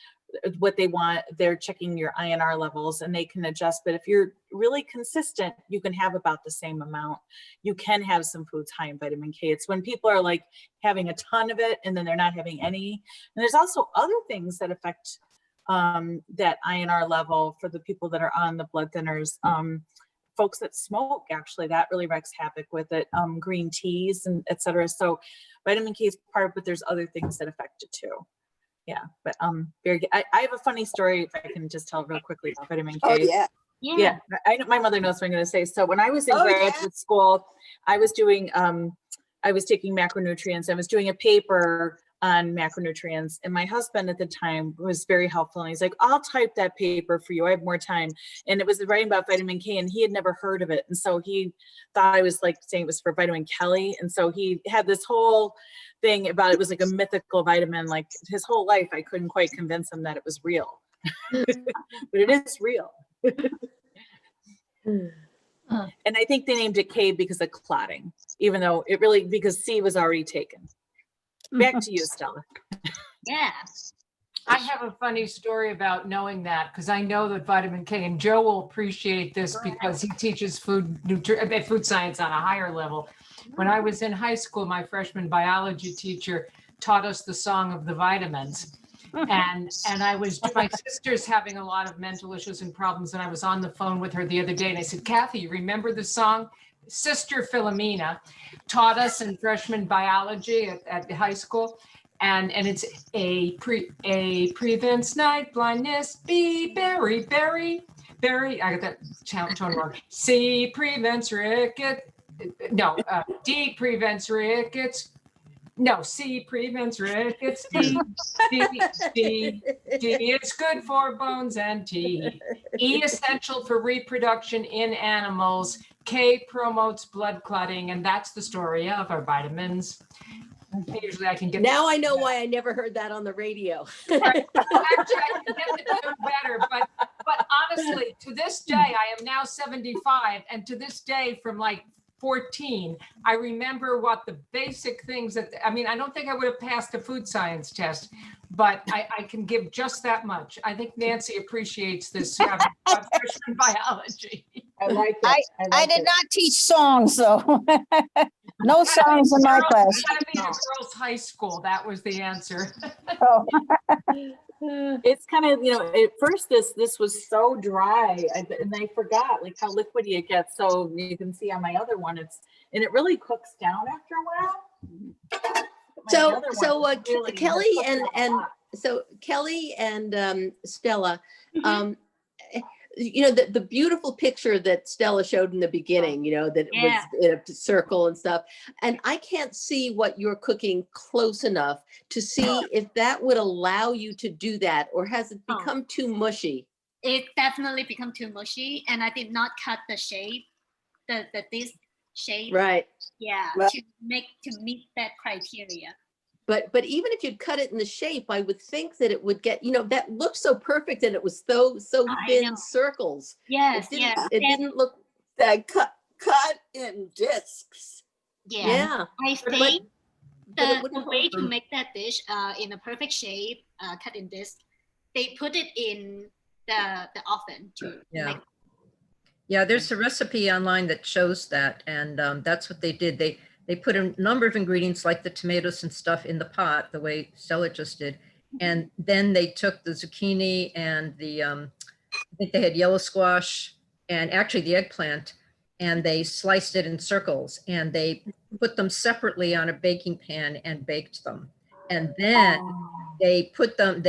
what they want, they're checking your INR levels and they can adjust. But if you're really consistent, you can have about the same amount. You can have some foods high in vitamin K. It's when people are like having a ton of it and then they're not having any. And there's also other things that affect that INR level for the people that are on the blood thinners. Folks that smoke, actually, that really wreaks havoc with it. Green teas and etc. So vitamin K is part of it, but there's other things that affect it too. Yeah, but very good. I have a funny story if I can just tell real quickly about vitamin K. Oh, yeah. Yeah, I know my mother knows what I'm going to say. So when I was in Oh, yeah. graduate school, I was doing, I was taking macronutrients. I was doing a paper on macronutrients, and my husband at the time was very helpful. And he's like, "I'll type that paper for you. I have more time." And it was writing about vitamin K, and he had never heard of it, and so he thought I was like saying it was for vitamin Kelly, and so he had this whole thing about it was like a mythical vitamin. Like his whole life, I couldn't quite convince him that it was real, but it is real. And I think they named it K because of clotting, even though it really, because C was already taken. Back to you, Stella. Yeah. I have a funny story about knowing that, because I know that vitamin K, and Joe will appreciate this because he teaches food science on a higher level. When I was in high school, my freshman biology teacher taught us the song of the vitamins. And my sister's having a lot of mental issues and problems, and I was on the phone with her the other day, and I said, "Kathy, you remember the song?" Sister Philomena taught us in freshman biology at high school, and it's A prevents night blindness, B berry. I got that tone wrong. C prevents rickets. No, D prevents rickets. No, C prevents rickets. D is good for bones and teeth. E essential for reproduction in animals. K promotes blood clotting, and that's the story of our vitamins. Usually I can get Now I know why I never heard that on the radio. Actually, I can get the tune better, but honestly, to this day, I am now 75, and to this day, from like 14, I remember what the basic things that, I mean, I don't think I would have passed a food science test, but I can give just that much. I think Nancy appreciates this freshman biology. I like it. I did not teach songs, though. No songs in my class. It's gotta be in a girls' high school. That was the answer. Oh. It's kind of, you know, at first this was so dry, and I forgot like how liquidy it gets. So you can see on my other one, and it really cooks down after a while. Kelly and Stella, you know, the beautiful picture that Stella showed in the beginning, you know, that it was in a circle and stuff. And I can't see what you're cooking close enough to see if that would allow you to do that, or has it become too mushy? It definitely become too mushy, and I did not cut the shape, this shape. Right. Yeah, to meet that criteria. But even if you'd cut it in the shape, I would think that it would get, you know, that looked so perfect, and it was so thin circles. Yes, it didn't look that cut in discs. Yeah. I think the way to make that dish in a perfect shape, cut in disc, they put it in the oven to make. Yeah, there's a recipe online that shows that, and that's what they did. They put a number of ingredients like the tomatoes and stuff in the pot, the way Stella just did. And then they took the zucchini and the, I think they had yellow squash and actually the eggplant, and they sliced it in circles, and they put them separately on a baking pan and baked them. And then they put them,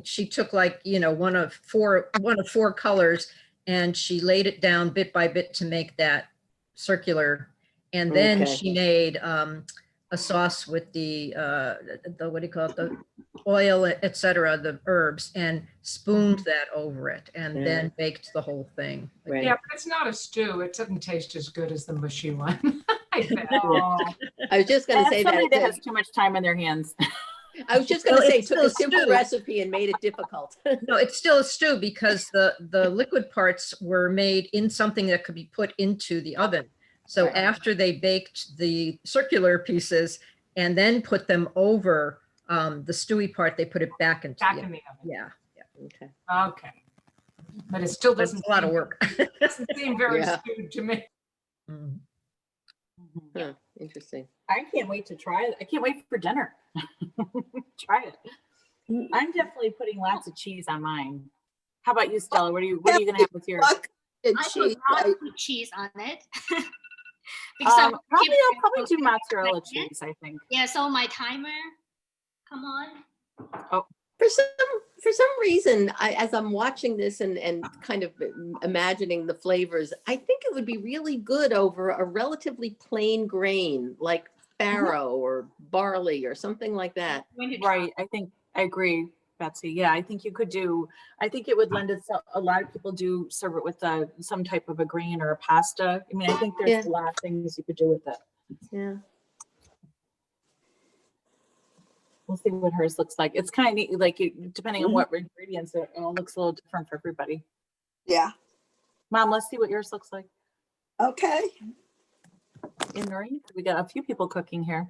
she took like, you know, one of four colors, and she laid it down bit by bit to make that circular. And then she made a sauce with the what do you call it, the oil, etc., the herbs, and spooned that over it, and then baked the whole thing. Right. Yeah, but it's not a stew. It doesn't taste as good as the mushy one. I was just going to say that has too much time on their hands. I was just going to say, took a simple recipe and made it difficult. No, it's still a stew because the liquid parts were made in something that could be put into the oven. So after they baked the circular pieces and then put them over the stewy part, they put it back into the oven. Yeah. Okay. Okay. But it still doesn't a lot of work. Doesn't seem very stewed to me. Huh, interesting. I can't wait to try it. I can't wait for dinner. Try it. I'm definitely putting lots of cheese on mine. How about you, Stella? What are you gonna have with yours? I put cheese on it. Because I'll probably do mozzarella cheese, I think. Yeah, so my timer, come on. Oh, For some reason, as I'm watching this and kind of imagining the flavors, I think it would be really good over a relatively plain grain like farro or barley or something like that. Right. I agree, Betsy. Yeah, I think you could do, I think it would lend itself, a lot of people do serve it with some type of a grain or a pasta. I mean, I think there's a lot of things you could do with it. Yeah. We'll see what hers looks like. It's kind of like, depending on what ingredients, it all looks a little different for everybody. Yeah. Mom, let's see what yours looks like. Okay. And Noreen, we got a few people cooking here.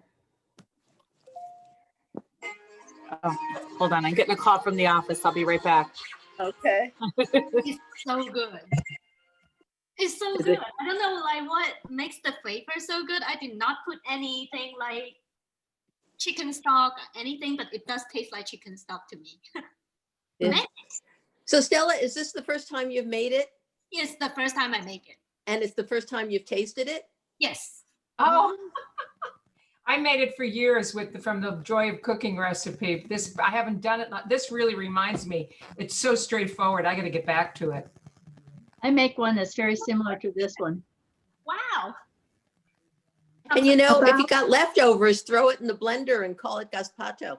Oh, hold on. I'm getting a call from the office. I'll be right back. Okay. It's so good. It's so good. I don't know like what makes the flavor so good. I did not put anything like chicken stock or anything, but it does taste like chicken stock to me. Yeah. So Stella, is this the first time you've made it? It's the first time I make it. And it's the first time you've tasted it? Yes. Oh, I made it for years from the Joy of Cooking recipe. I haven't done it. This really reminds me. It's so straightforward. I got to get back to it. I make one that's very similar to this one. Wow. And you know, if you got leftovers, throw it in the blender and call it gazpacho.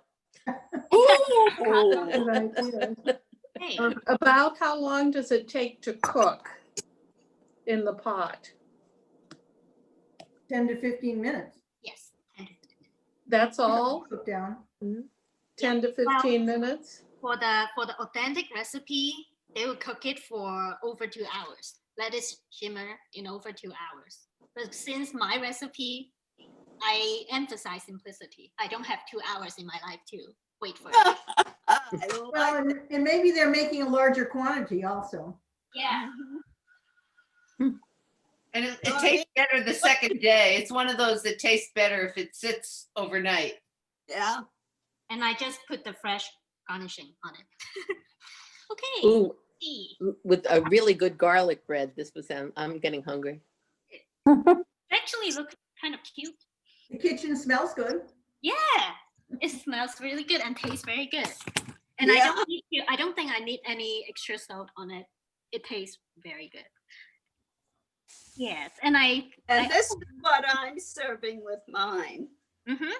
Hey. About how long does it take to cook in the pot? 10 to 15 minutes. Yes. That's all? Cook down. 10 to 15 minutes? For the authentic recipe, they will cook it for over 2 hours. Let it shimmer in over 2 hours. But since my recipe, I emphasize simplicity. I don't have 2 hours in my life to wait for it. Well, and maybe they're making a larger quantity also. Yeah. And it tastes better the second day. It's one of those that tastes better if it sits overnight. Yeah. And I just put the fresh garnishing on it. Okay. Ooh, with a really good garlic bread. I'm getting hungry. Actually looks kind of cute. The kitchen smells good. Yeah, it smells really good and tastes very good. And Yeah. I don't think I need any extra salt on it. It tastes very good. Yes, and this is what I'm serving with mine. Mm-hmm.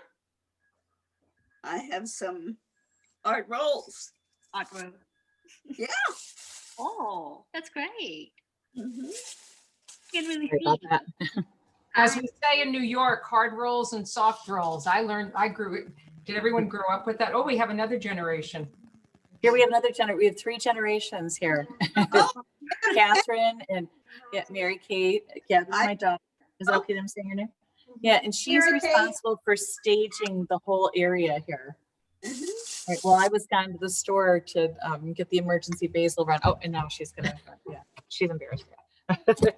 I have some art rolls. Art roll. Yeah. Oh, that's great. Mm-hmm. You can really Sorry about see. that. As we say in New York, hard rolls and soft rolls. Did everyone grow up with that? Oh, we have another generation. Here we have we have 3 generations here. Catherine and Mary Kate. Yeah, that's my daughter. Is that okay that I'm saying your name? Yeah, and she's Mary Kate. responsible for staging the whole area here. Right, well, I was gone to the store to get the emergency basil run. Oh, and now she's gonna, she's embarrassed. Otherwise,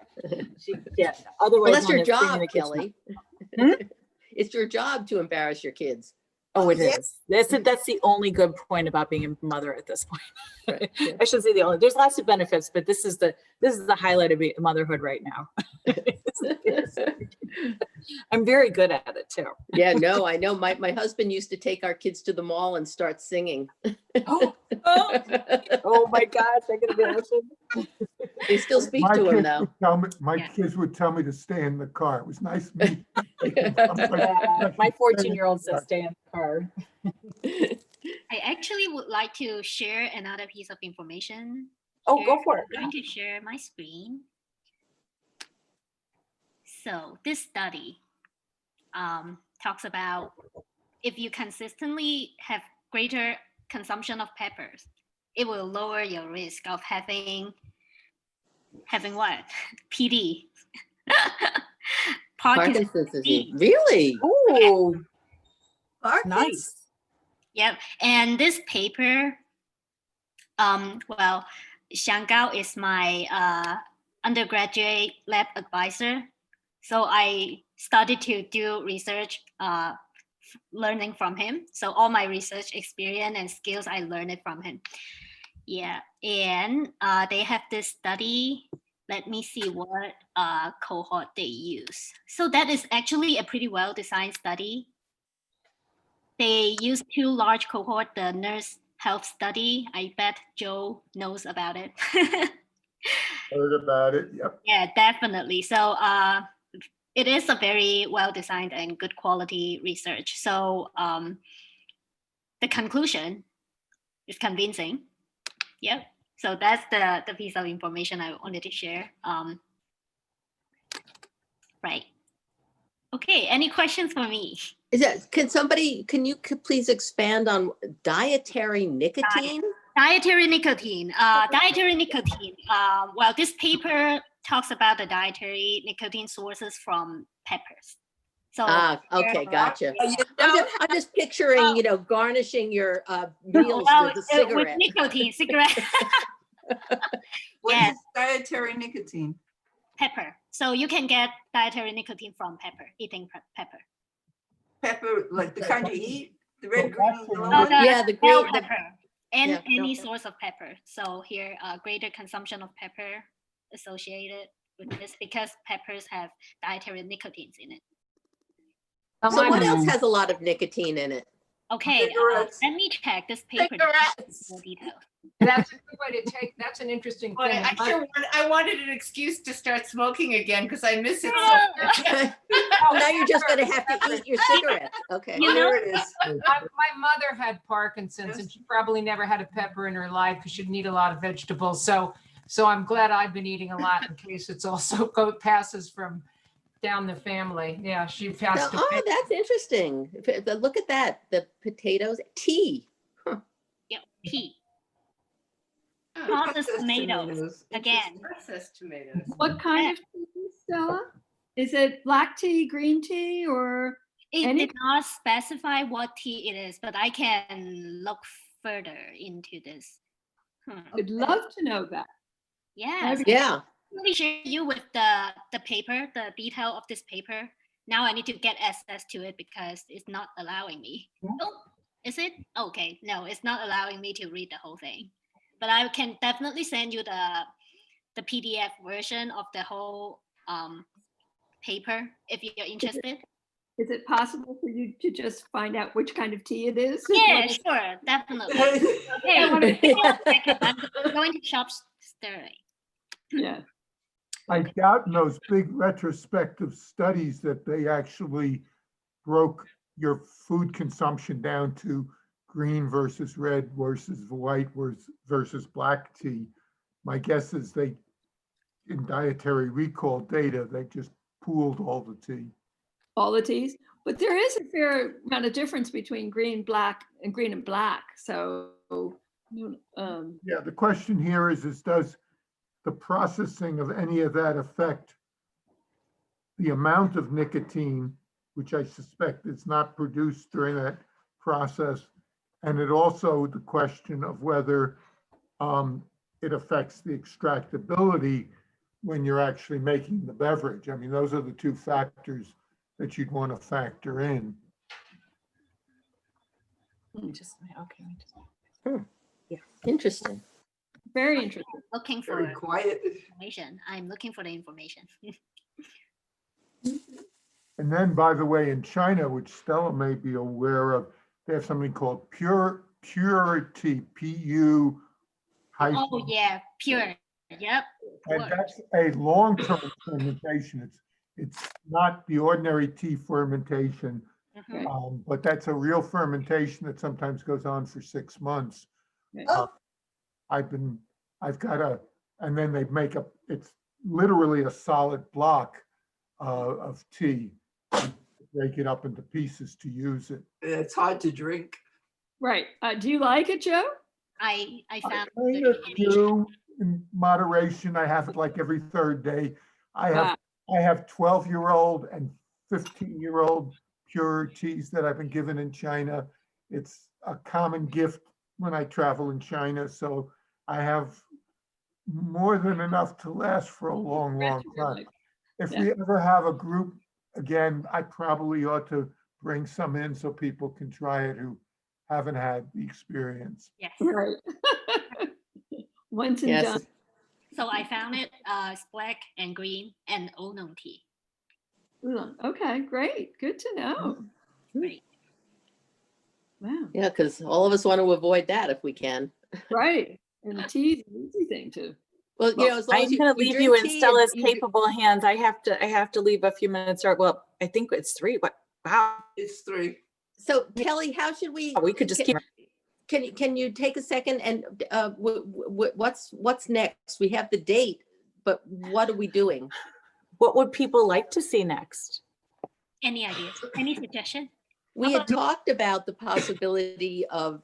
Well, that's known your as cleaning job, the kitchen. Kelly. It's your job to embarrass your kids. Oh, it is. That's the only good point about being a mother at this point. Right, yeah. I should say the only. There's lots of benefits, but this is the highlight of motherhood right now. I'm very good at it too. Yeah, no, I know. My husband used to take our kids to the mall and start singing. Oh my gosh, I can imagine. They still speak to him now. My kids would tell me to stay in the car. It was nice meeting you. My 14-year-old says stay in the car. I actually would like to share another piece of information. Oh, go for it. I'm going to share my screen. So this study talks about if you consistently have greater consumption of peppers, it will lower your risk of having what? PD. Parkinson's disease. Really? Oh, Nice. Yep. And this paper, well, Xianggao is my undergraduate lab advisor. So I started to do research, learning from him. So all my research experience and skills, I learned it from him. Yeah. And they have this study. Let me see what cohort they use. So that is actually a pretty well-designed study. They used 2 large cohorts, the nurse health study. I bet Joe knows about it. Heard about it, yep. Yeah, definitely. So it is a very well designed and good quality research. So the conclusion is convincing. Yep. So that's the piece of information I wanted to share. Right. Okay, any questions for me? Can you please expand on dietary nicotine? Dietary nicotine. Dietary nicotine. Well, this paper talks about the dietary nicotine sources from peppers. So okay, gotcha. You I'm just picturing, garnishing your meals with a cigarette. With nicotine, cigarette. What Yes. is dietary nicotine? Pepper. So you can get dietary nicotine from pepper, eating pepper. Pepper, like the kind you eat, the red, green, and yellow Oh, one? the bell pepper and yeah, any bell source of pepper. So here, greater consumption of pepper associated with this because peppers have dietary nicotines in it. So what else has a lot of nicotine in it? Okay, let me check this paper. More detail. That's a good way to take, that's an interesting Boy, thing. I wanted an excuse to start smoking again because I miss it so much. Now you're just going to have to eat your cigarette. Okay. There it is. My mother had Parkinson's and she probably never had a pepper in her life because she'd eat a lot of vegetables. So I'm glad I've been eating a lot in case it's also passes from down the family. Yeah, she passed away. Oh, that's interesting. Look at that. The potatoes, tea. Yeah, tea. Processed tomatoes. Again. Processed tomatoes. What kind of tea, Stella? Is it black tea, green tea, or It did not specify what tea it is, but I can look further into this. I'd love to know that. Yes. Yeah. Let me share you with the paper, the detail of this paper. Now I need to get access to it because it's not allowing me. Oh, is it? Okay, no, it's not allowing me to read the whole thing. But I can definitely send you the PDF version of the whole paper if you're interested. Is it possible for you to just find out which kind of tea it is? Yeah, sure, definitely. Okay, give me 1 second. I'm going to shop Sterling. Yeah. I doubt in those big retrospective studies that they actually broke your food consumption down to green versus red versus white versus black tea. My guess is they, in dietary recall data, they just pooled all the tea. All the teas, but there is a fair amount of difference between green, black, and green and black. So, Yeah, the question here is does the processing of any of that affect the amount of nicotine, which I suspect is not produced during that process, and it also the question of whether it affects the extractability when you're actually making the beverage. I mean, those are the two factors that you'd want to factor in. Interesting. Very interesting. Looking for Very quiet. information. I'm looking for the information. And then, by the way, in China, which Stella may be aware of, they have something called purity, P-U. Oh yeah, pure. Yep. And that's a long-term fermentation. It's not the ordinary tea fermentation, but that's a real fermentation that sometimes goes on for 6 months. And then they make it's literally a solid block of tea. Break it up into pieces to use it. It's hard to drink. Right. Do you like it, Joe? I found kind of do in moderation. I have it like every third day. I have 12-year-old and 15-year-old pure teas that I've been given in China. It's a common gift when I travel in China, so I have more than enough to last for a long, long time. If we ever have a group again, I probably ought to bring some in so people can try it who haven't had the experience. Yes. Right. Once and Yes. done. So I found it it's black and green and oolong tea. Okay, great. Good to know. Great. Wow. Yeah, because all of us want to avoid that if we can. Right. And the tea is an easy thing to. Well, you know, as long as I'm going to leave you drink in tea and Stella's you- capable hands. I have to leave a few minutes. Or well, I think it's 3. What? Wow. It's 3. So Kelly, how should we? We could just keep. Can you take a second and what's next? We have the date, but what are we doing? What would people like to see next? Any ideas? Any suggestion? We had talked about the possibility of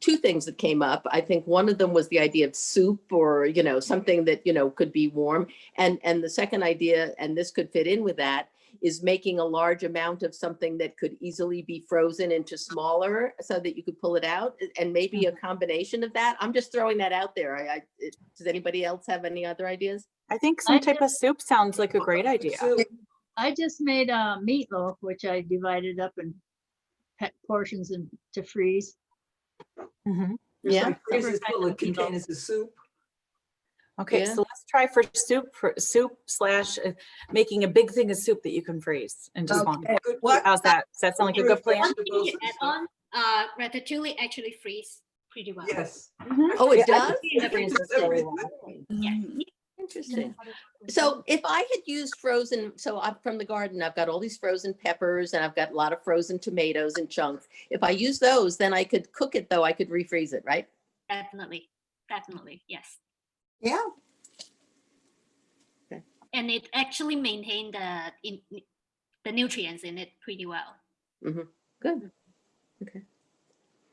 2 things that came up. I think one of them was the idea of soup, or, you know, something that, you know, could be warm. And the second idea, and this could fit in with that, is making a large amount of something that could easily be frozen into smaller so that you could pull it out, and maybe a combination of that. I'm just throwing that out there. Does anybody else have any other ideas? I think some type of soup sounds like a great idea. I just made a meatloaf, which I divided up in portions and to freeze. Mm-hmm. Yeah. Freezers full of containers of soup. Okay, Yeah. so let's try for soup slash making a big thing of soup that you can freeze and just small. Okay. What? How's that? Does that sound like a good plan? One thing to add on, ratatouille actually freeze pretty well. Yes. Oh, it Yeah, does? It freezes very well. Yeah. Interesting. So if I had used frozen, so I'm from the garden, I've got all these frozen peppers and I've got a lot of frozen tomatoes in chunks. If I use those, then I could cook it, though. I could refreeze it, right? Definitely. Definitely. Yes. Yeah. And it actually maintained the nutrients in it pretty well. Mm-hmm. Good. Okay.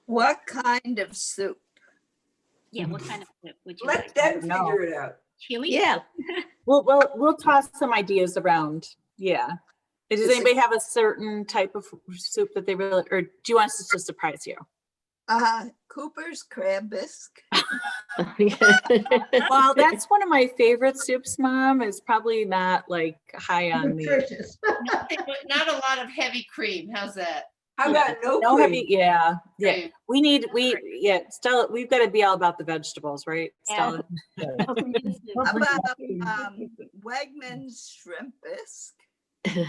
What kind of soup? Yeah. What kind of soup would you Let like? them No. figure it out. Chili? Yeah. We'll toss some ideas around. Yeah. Does anybody have a certain type of soup that they really, or do you want us to just surprise you? Cooper's crab bisque. Well, that's one of my favorite soups, Mom. It's probably not like high on the. Nutritious. Not a lot of heavy cream. How's that? How about no No cream? heavy, yeah. Cream. Stella, we've got to be all about the vegetables, right, Yeah. Stella? How about Wegmans shrimp bisque? Kelly,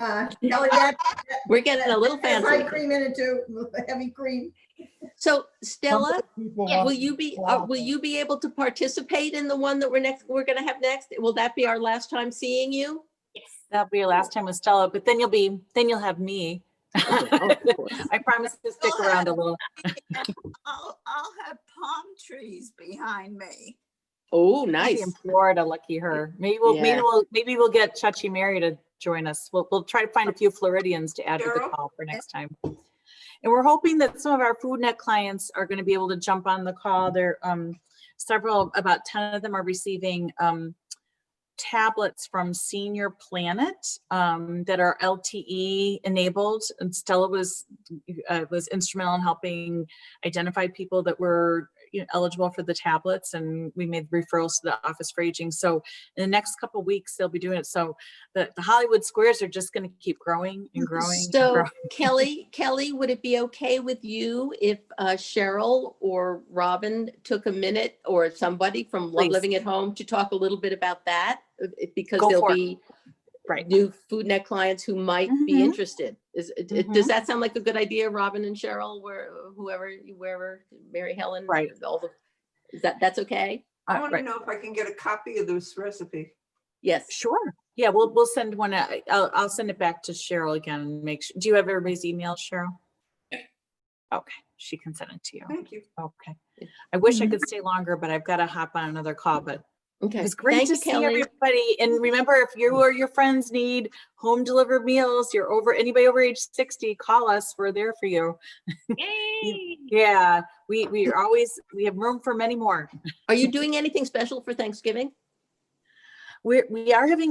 that We're getting a little has high fancy. cream in it too, heavy cream. So Stella, People will you be able to participate in the one that we're going to have next? Will that be our last time seeing you? Yes. That'll be your last time with Stella, but then you'll have me. I promise to stick around a little. I'll have palm trees behind me. Oh, She's nice. in Florida, lucky her. Maybe we'll get Chachi Mary to join us. We'll try to find a few Floridians to add to the Cheryl? call for next time. And we're hoping that some of our Foodnet clients are going to be able to jump on the call. There, about 10 of them are receiving tablets from Senior Planet that are LTE enabled, and Stella was instrumental in helping identify people that were eligible for the tablets, and we made referrals to the Office for Aging. So in the next couple of weeks, they'll be doing it. So the Hollywood Squares are just going to keep growing and growing. So Kelly, would it be okay with you if Cheryl or Robin took a minute, or somebody from Please. Living at Home, to talk a little bit about that? Because Go there'll for it. be Right. new Foodnet clients who might be Mhm. interested. Does that sound like a good idea, Robin and Cheryl, wherever, Mary Helen? Right. That's okay? I want to Right. know if I can get a copy of this recipe. Yes. Sure. Yeah, we'll send one. I'll send it back to Cheryl again and make sure. Do you have everybody's email, Cheryl? Okay, she can send it to you. Thank you. Okay. I wish I could stay longer, but I've got to hop on another call. But Okay. it was great Thank to you, see Kelly. everybody. And remember, if you or your friends need home delivered meals, anybody over age 60, call us. We're there for you. Yay! Yeah, we have room for many more. Are you doing anything special for Thanksgiving? We are having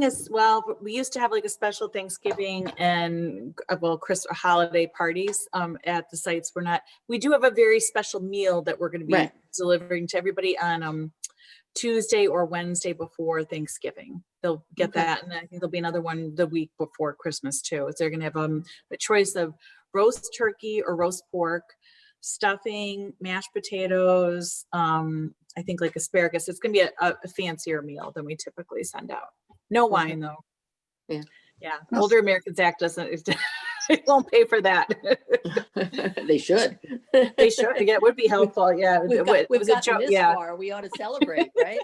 we used to have like a special Thanksgiving and Christmas holiday parties at the sites. We do have a very special meal that we're going to be delivering to everybody on Tuesday or Wednesday before Thanksgiving. They'll get that, and I think there'll be another one the week before Christmas too. So they're going to have a choice of roast turkey or roast pork, stuffing, mashed potatoes, I think like asparagus. It's going to be a fancier meal than we typically send out. No wine though. Yeah. Yeah. Older Americans Act doesn't. It won't pay for that. They should. They should. Yeah, it would be helpful. Yeah. We've It was a gotten joke. this Yeah. far. We ought to celebrate, right?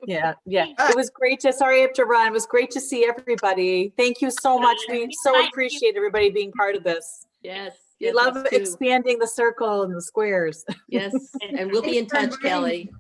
Yeah. Yeah. It was great to, sorry I have to run. It was great to see everybody. Thank you so much. We so appreciate everybody being part of this. Yes. We yes, love us too. expanding the circle and the squares. Yes, and we'll be in touch, Kelly.